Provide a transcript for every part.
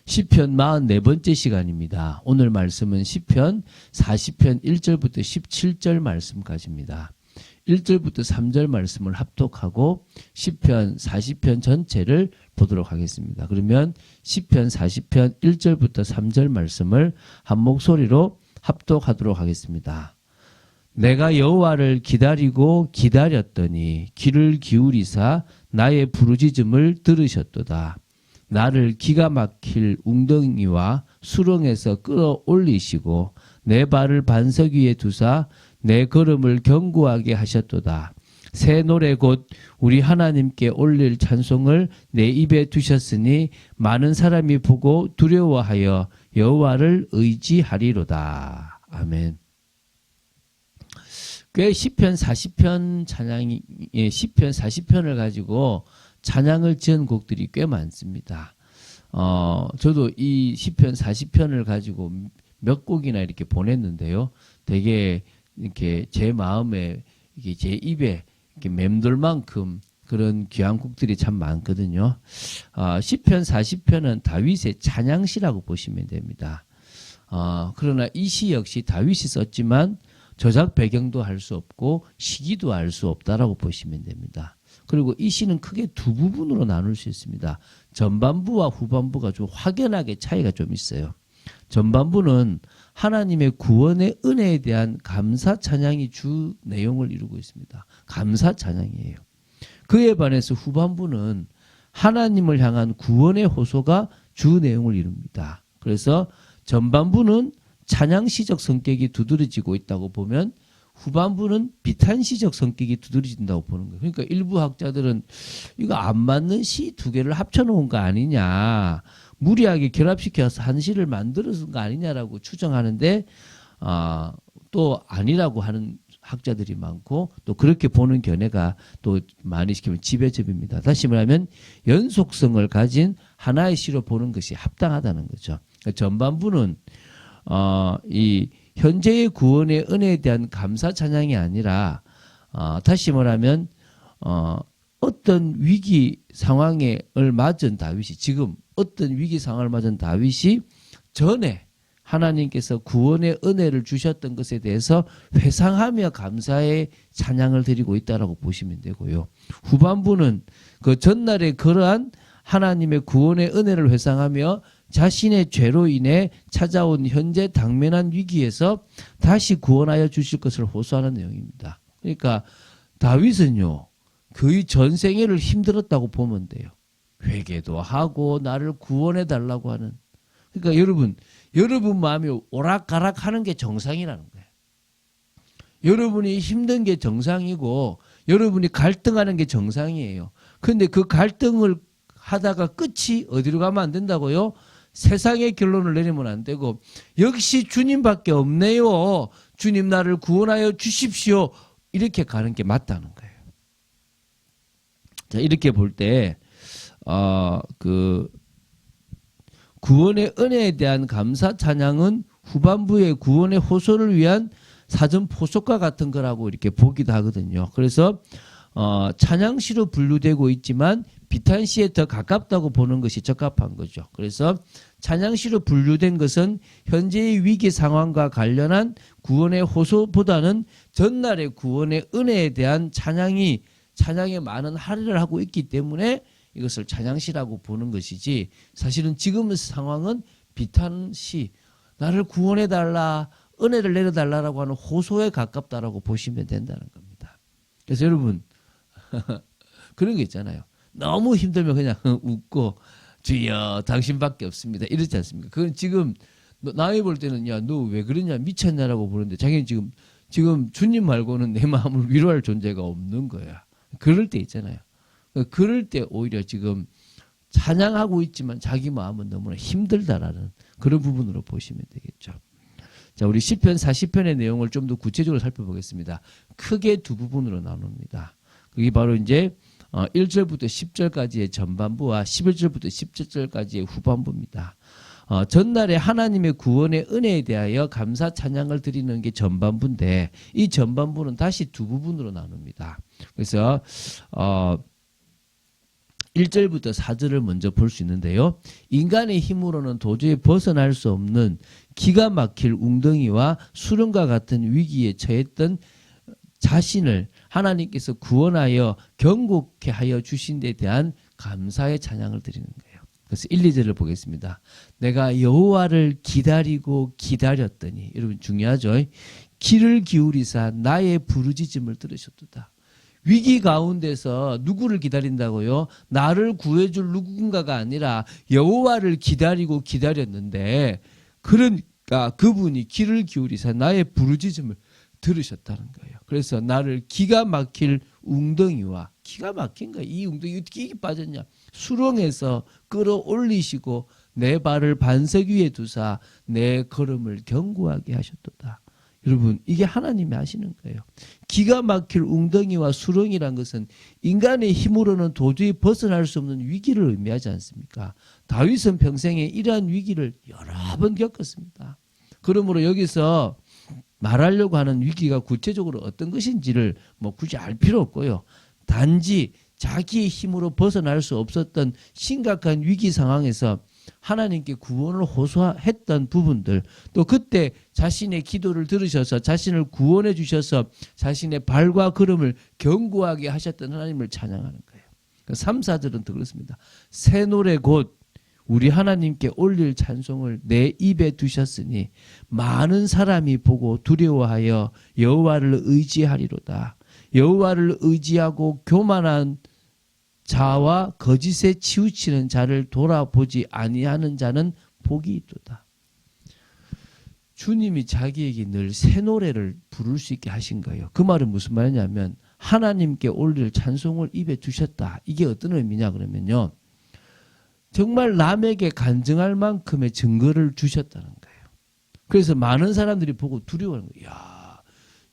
시편 44번째 시간입니다. 오늘 말씀은 시편 40편 1절부터 17절 말씀까지입니다. 1절부터 3절 말씀을 합독하고 시편 40편 전체를 보도록 하겠습니다. 그러면 시편 40편 1절부터 3절 말씀을 한 목소리로 합독하도록 하겠습니다. 내가 여호와를 기다리고 기다렸더니 귀를 기울이사 나의 부르짖음을 들으셨도다. 나를 기가 막힐 웅덩이와 수렁에서 끌어올리시고 내 발을 반석 위에 두사 내 걸음을 견고하게 하셨도다. 새 노래 곧 우리 하나님께 올릴 찬송을 내 입에 두셨으니 많은 사람이 보고 두려워하여 여호와를 의지하리로다. 아멘. 꽤 시편 40편 찬양이 시편 40편을 가지고 찬양을 지은 곡들이 꽤 많습니다. 저도 이 시편 40편을 가지고 몇 곡이나 이렇게 보냈는데요. 되게 이렇게 제 마음에 이게 제 입에 이렇게 맴돌 만큼 그런 귀한 곡들이 참 많거든요. 시편 40편은 다윗의 찬양시라고 보시면 됩니다. 그러나 이 시 역시 다윗이 썼지만 저작 배경도 알 수 없고 시기도 알 수 없다라고 보시면 됩니다. 그리고 이 시는 크게 두 부분으로 나눌 수 있습니다. 전반부와 후반부가 좀 확연하게 차이가 좀 있어요. 전반부는 하나님의 구원의 은혜에 대한 감사 찬양이 주 내용을 이루고 있습니다. 감사 찬양이에요. 그에 반해서 후반부는 하나님을 향한 구원의 호소가 주 내용을 이룹니다. 그래서 전반부는 찬양시적 성격이 두드러지고 있다고 보면 후반부는 비탄시적 성격이 두드러진다고 보는 거예요. 그러니까 일부 학자들은 이거 안 맞는 시 두 개를 합쳐놓은 거 아니냐, 무리하게 결합시켜서 한 시를 만들어준 거 아니냐라고 추정하는데 또 아니라고 하는 학자들이 많고 또 그렇게 보는 견해가 또 많이 시키면 지배적입니다. 다시 말하면 연속성을 가진 하나의 시로 보는 것이 합당하다는 거죠. 그러니까 전반부는 이 현재의 구원의 은혜에 대한 감사 찬양이 아니라 다시 말하면 어떤 위기 상황을 맞은 다윗이 지금 어떤 위기 상황을 맞은 다윗이 전에 하나님께서 구원의 은혜를 주셨던 것에 대해서 회상하며 감사의 찬양을 드리고 있다라고 보시면 되고요. 후반부는 그 전날에 그러한 하나님의 구원의 은혜를 회상하며 자신의 죄로 인해 찾아온 현재 당면한 위기에서 다시 구원하여 주실 것을 호소하는 내용입니다. 그러니까 다윗은요, 거의 전생애를 힘들었다고 보면 돼요. 회개도 하고 나를 구원해 달라고 하는. 그러니까 여러분 마음이 오락가락 하는 게 정상이라는 거예요. 여러분이 힘든 게 정상이고 여러분이 갈등하는 게 정상이에요. 그런데 그 갈등을 하다가 끝이 어디로 가면 안 된다고요? 세상의 결론을 내리면 안 되고 역시 주님밖에 없네요. 주님 나를 구원하여 주십시오. 이렇게 가는 게 맞다는 거예요. 자, 이렇게 볼 때 그 구원의 은혜에 대한 감사 찬양은 후반부의 구원의 호소를 위한 사전 포석과 같은 거라고 이렇게 보기도 하거든요. 그래서 찬양시로 분류되고 있지만 비탄시에 더 가깝다고 보는 것이 적합한 거죠. 그래서 찬양시로 분류된 것은 현재의 위기 상황과 관련한 구원의 호소보다는 전날의 구원의 은혜에 대한 찬양에 많은 할애를 하고 있기 때문에 이것을 찬양시라고 보는 것이지, 사실은 지금 상황은 비탄시, 나를 구원해달라, 은혜를 내려달라고 하는 호소에 가깝다라고 보시면 된다는 겁니다. 그래서 여러분 그런 게 있잖아요. 너무 힘들면 그냥 웃고 주여 당신밖에 없습니다 이러지 않습니까? 그건 지금 남이 볼 때는 야, 너 왜 그러냐, 미쳤냐라고 보는데 자기는 지금 주님 말고는 내 마음을 위로할 존재가 없는 거야. 그럴 때 있잖아요. 그럴 때 오히려 지금 찬양하고 있지만 자기 마음은 너무나 힘들다라는 그런 부분으로 보시면 되겠죠. 자, 우리 시편 40편의 내용을 좀 더 구체적으로 살펴보겠습니다. 크게 두 부분으로 나눕니다. 그게 바로 이제 1절부터 10절까지의 전반부와 11절부터 17절까지의 후반부입니다. 전날에 하나님의 구원의 은혜에 대하여 감사 찬양을 드리는 게 전반부인데 이 전반부는 다시 두 부분으로 나눕니다. 그래서 1절부터 4절을 먼저 볼 수 있는데요. 인간의 힘으로는 도저히 벗어날 수 없는 기가 막힐 웅덩이와 수렁과 같은 위기에 처했던 자신을 하나님께서 구원하여 경고케 하여 주신 데 대한 감사의 찬양을 드리는 거예요. 그래서 1, 2절을 보겠습니다. 내가 여호와를 기다리고 기다렸더니, 여러분 중요하죠. 귀를 기울이사 나의 부르짖음을 들으셨도다. 위기 가운데서 누구를 기다린다고요? 나를 구해줄 누군가가 아니라 여호와를 기다리고 기다렸는데, 그러니까 그분이 귀를 기울이사 나의 부르짖음을 들으셨다는 거예요. 그래서 나를 기가 막힐 웅덩이와, 기가 막힌 거야. 이 웅덩이 어떻게 이게 빠졌냐? 수렁에서 끌어올리시고 내 발을 반석 위에 두사 내 걸음을 견고하게 하셨도다. 여러분, 이게 하나님이 하시는 거예요. 기가 막힐 웅덩이와 수렁이란 것은 인간의 힘으로는 도저히 벗어날 수 없는 위기를 의미하지 않습니까? 다윗은 평생에 이러한 위기를 여러 번 겪었습니다. 그러므로 여기서 말하려고 하는 위기가 구체적으로 어떤 것인지를 굳이 알 필요 없고요. 단지 자기의 힘으로 벗어날 수 없었던 심각한 위기 상황에서 하나님께 구원을 호소했던 부분들, 또 그때 자신의 기도를 들으셔서 자신을 구원해 주셔서 자신의 발과 걸음을 견고하게 하셨던 하나님을 찬양하는 거예요. 3, 4절은 더 그렇습니다. 새 노래 곧 우리 하나님께 올릴 찬송을 내 입에 두셨으니 많은 사람이 보고 두려워하여 여호와를 의지하리로다. 여호와를 의지하고 교만한 자와 거짓에 치우치는 자를 돌아보지 아니하는 자는 복이 있도다. 주님이 자기에게 늘 새 노래를 부를 수 있게 하신 거예요. 그 말은 무슨 말이냐면 하나님께 올릴 찬송을 입에 두셨다. 이게 어떤 의미냐 그러면요. 정말 남에게 간증할 만큼의 증거를 주셨다는 거예요. 그래서 많은 사람들이 보고 두려워하는 거예요. 야,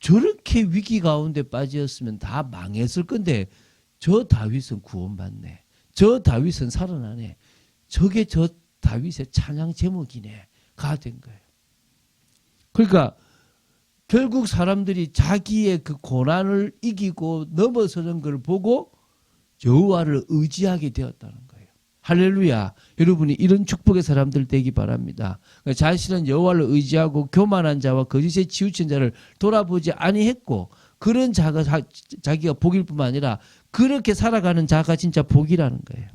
저렇게 위기 가운데 빠졌으면 다 망했을 건데 저 다윗은 구원받네. 저 다윗은 살아나네. 저게 저 다윗의 찬양 제목이네. 가 된 거예요. 그러니까 결국 사람들이 자기의 그 고난을 이기고 넘어서는 걸 보고 여호와를 의지하게 되었다는 거예요. 할렐루야. 여러분이 이런 축복의 사람들 되기 바랍니다. 그러니까 자신은 여호와를 의지하고 교만한 자와 거짓에 치우친 자를 돌아보지 아니했고, 그런 자가 자기가 복일 뿐만 아니라 그렇게 살아가는 자가 진짜 복이라는 거예요.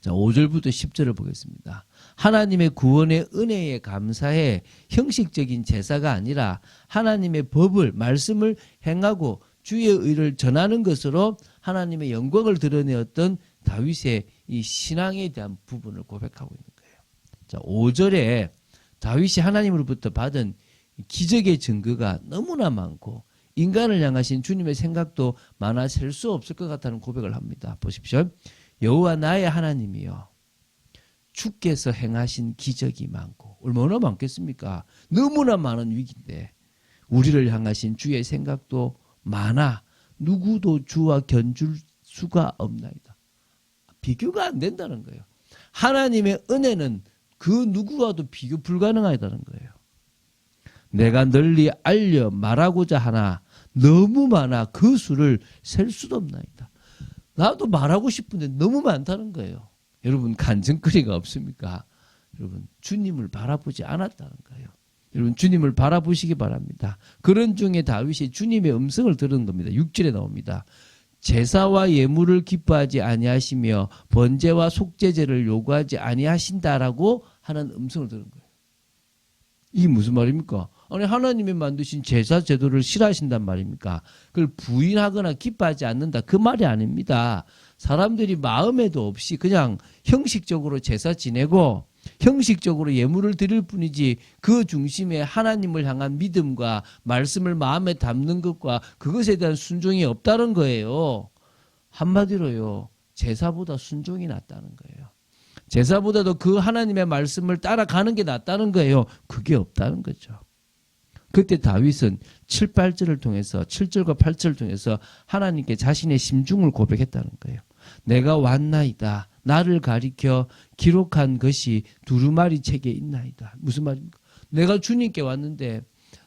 자, 5절부터 10절을 보겠습니다. 하나님의 구원의 은혜에 감사해 형식적인 제사가 아니라 하나님의 법을, 말씀을 행하고 주의 의를 전하는 것으로 하나님의 영광을 드러내었던 다윗의 이 신앙에 대한 부분을 고백하고 있는 거예요. 자, 5절에 다윗이 하나님으로부터 받은 기적의 증거가 너무나 많고 인간을 향하신 주님의 생각도 많아 셀 수 없을 것 같다는 고백을 합니다. 보십시오. 여호와 나의 하나님이여, 주께서 행하신 기적이 많고, 얼마나 많겠습니까? 너무나 많은 위기인데 우리를 향하신 주의 생각도 많아 누구도 주와 견줄 수가 없나이다. 비교가 안 된다는 거예요. 하나님의 은혜는 그 누구와도 비교 불가능하다는 거예요. 내가 널리 알려 말하고자 하나 너무 많아 그 수를 셀 수도 없나이다. 나도 말하고 싶은데 너무 많다는 거예요. 여러분, 간증거리가 없습니까? 여러분, 주님을 바라보지 않았다는 거예요. 여러분, 주님을 바라보시기 바랍니다. 그런 중에 다윗이 주님의 음성을 들은 겁니다. 6절에 나옵니다. 제사와 예물을 기뻐하지 아니하시며 번제와 속죄제를 요구하지 아니하신다라고 하는 음성을 들은 거예요. 이게 무슨 말입니까? 아니, 하나님이 만드신 제사 제도를 싫어하신단 말입니까? 그걸 부인하거나 기뻐하지 않는다, 그 말이 아닙니다. 사람들이 마음에도 없이 그냥 형식적으로 제사 지내고 형식적으로 예물을 드릴 뿐이지 그 중심에 하나님을 향한 믿음과 말씀을 마음에 담는 것과 그것에 대한 순종이 없다는 거예요. 한마디로요, 제사보다 순종이 낫다는 거예요. 제사보다도 그 하나님의 말씀을 따라가는 게 낫다는 거예요. 그게 없다는 거죠. 그때 다윗은 7, 8절을 통해서, 7절과 8절을 통해서 하나님께 자신의 심중을 고백했다는 거예요. 내가 왔나이다. 나를 가리켜 기록한 것이 두루마리 책에 있나이다. 무슨 말입니까? 내가 주님께 왔는데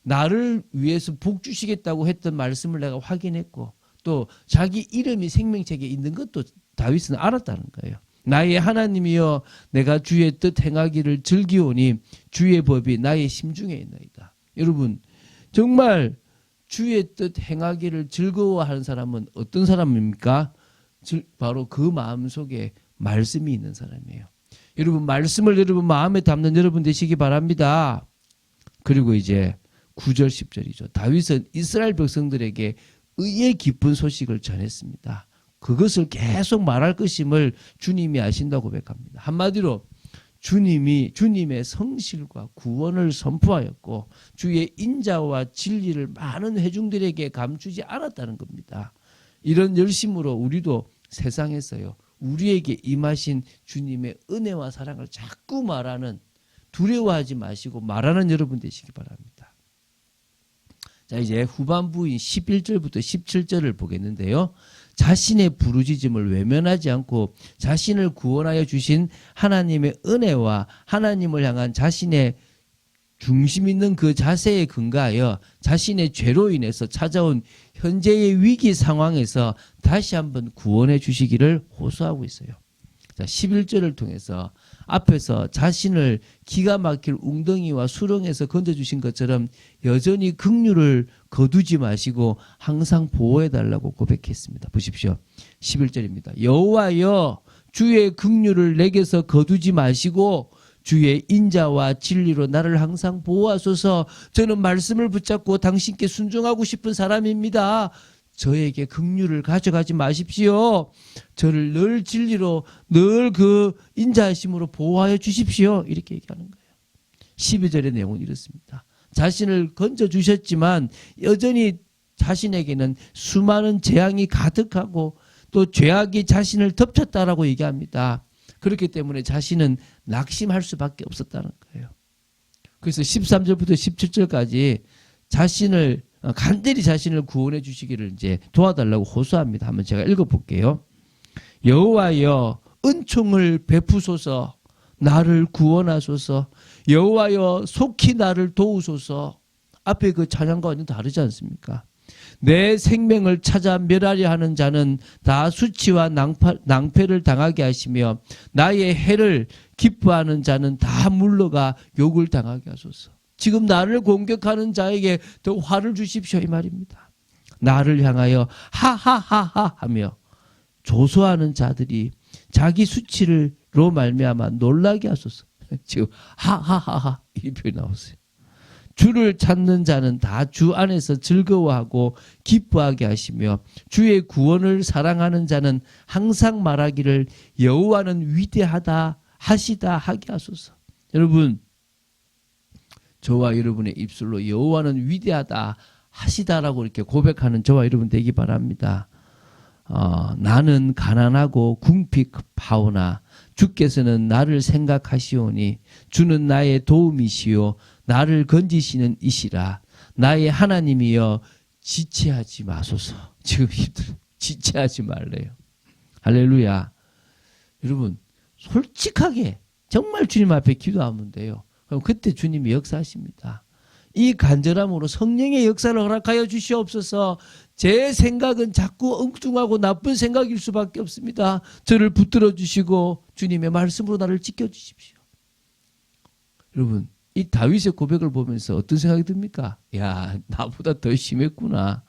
나를 위해서 복 주시겠다고 했던 말씀을 내가 확인했고, 또 자기 이름이 생명책에 있는 것도 다윗은 알았다는 거예요. 나의 하나님이여 내가 주의 뜻 행하기를 즐기오니 주의 법이 나의 심중에 있나이다. 여러분 정말 주의 뜻 행하기를 즐거워하는 사람은 어떤 사람입니까? 바로 그 마음속에 말씀이 있는 사람이에요. 여러분 말씀을 여러분 마음에 담는 여러분 되시기 바랍니다. 그리고 이제 9절 10절이죠. 다윗은 이스라엘 백성들에게 의의 기쁜 소식을 전했습니다. 그것을 계속 말할 것임을 주님이 아신다고 고백합니다. 한마디로 주님의 성실과 구원을 선포하였고 주의 인자와 진리를 많은 회중들에게 감추지 않았다는 겁니다. 이런 열심으로 우리도 세상에서요. 우리에게 임하신 주님의 은혜와 사랑을 자꾸 말하는 두려워하지 마시고 말하는 여러분 되시기 바랍니다. 자 이제 후반부인 11절부터 17절을 보겠는데요. 자신의 부르짖음을 외면하지 않고 자신을 구원하여 주신 하나님의 은혜와 하나님을 향한 자신의 중심 있는 그 자세에 근거하여 자신의 죄로 인해서 찾아온 현재의 위기 상황에서 다시 한번 구원해 주시기를 호소하고 있어요. 자, 11절을 통해서 앞에서 자신을 기가 막힐 웅덩이와 수렁에서 건져주신 것처럼 여전히 긍휼을 거두지 마시고 항상 보호해달라고 고백했습니다. 보십시오. 11절입니다. 여호와여 주의 긍휼을 내게서 거두지 마시고 주의 인자와 진리로 나를 항상 보호하소서. 저는 말씀을 붙잡고 당신께 순종하고 싶은 사람입니다. 저에게 긍휼을 가져가지 마십시오. 저를 늘 진리로 늘 그 인자하심으로 보호하여 주십시오. 이렇게 얘기하는 거예요. 12절의 내용은 이렇습니다. 자신을 건져주셨지만 여전히 자신에게는 수많은 재앙이 가득하고 또 죄악이 자신을 덮쳤다라고 얘기합니다. 그렇기 때문에 자신은 낙심할 수밖에 없었다는 거예요. 그래서 13절부터 17절까지 간절히 자신을 구원해 주시기를 이제 도와달라고 호소합니다. 한번 제가 읽어볼게요. 여호와여 은총을 베푸소서. 나를 구원하소서. 여호와여 속히 나를 도우소서. 앞에 그 찬양과 완전 다르지 않습니까? 내 생명을 찾아 멸하려 하는 자는 다 수치와 낭패를 당하게 하시며 나의 해를 기뻐하는 자는 다 물러가 욕을 당하게 하소서. 지금 나를 공격하는 자에게 더 화를 주십시오 이 말입니다. 나를 향하여 하하하하 하며 조소하는 자들이 자기 수치로 말미암아 놀라게 하소서. 지금 하하하하 이 표현이 나오세요. 주를 찾는 자는 다 주 안에서 즐거워하고 기뻐하게 하시며 주의 구원을 사랑하는 자는 항상 말하기를 여호와는 위대하다 하시다 하게 하소서. 여러분 저와 여러분의 입술로 여호와는 위대하다 하시다라고 이렇게 고백하는 저와 여러분 되기 바랍니다. 나는 가난하고 궁핍하오나 주께서는 나를 생각하시오니 주는 나의 도움이시요 나를 건지시는 이시라. 나의 하나님이여 지체하지 마소서. 지금 지체하지 말래요. 할렐루야. 여러분 솔직하게 정말 주님 앞에 기도하면 돼요. 그럼 그때 주님이 역사하십니다. 이 간절함으로 성령의 역사를 허락하여 주시옵소서. 제 생각은 자꾸 엉뚱하고 나쁜 생각일 수밖에 없습니다. 저를 붙들어 주시고 주님의 말씀으로 나를 지켜주십시오. 여러분 이 다윗의 고백을 보면서 어떤 생각이 듭니까? 야, 나보다 더 심했구나.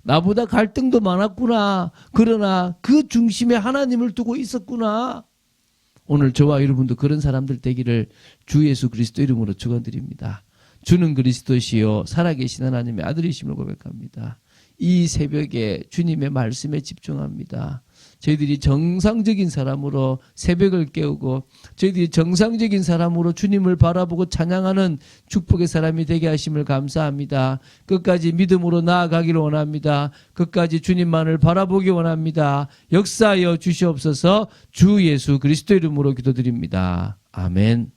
나보다 갈등도 많았구나. 그러나 그 중심에 하나님을 두고 있었구나. 오늘 저와 여러분도 그런 사람들 되기를 주 예수 그리스도 이름으로 축원드립니다. 주는 그리스도시요 살아계신 하나님의 아들이심을 고백합니다. 이 새벽에 주님의 말씀에 집중합니다. 저희들이 정상적인 사람으로 새벽을 깨우고 저희들이 정상적인 사람으로 주님을 바라보고 찬양하는 축복의 사람이 되게 하심을 감사합니다. 끝까지 믿음으로 나아가기를 원합니다. 끝까지 주님만을 바라보기 원합니다. 역사하여 주시옵소서. 주 예수 그리스도 이름으로 기도드립니다. 아멘.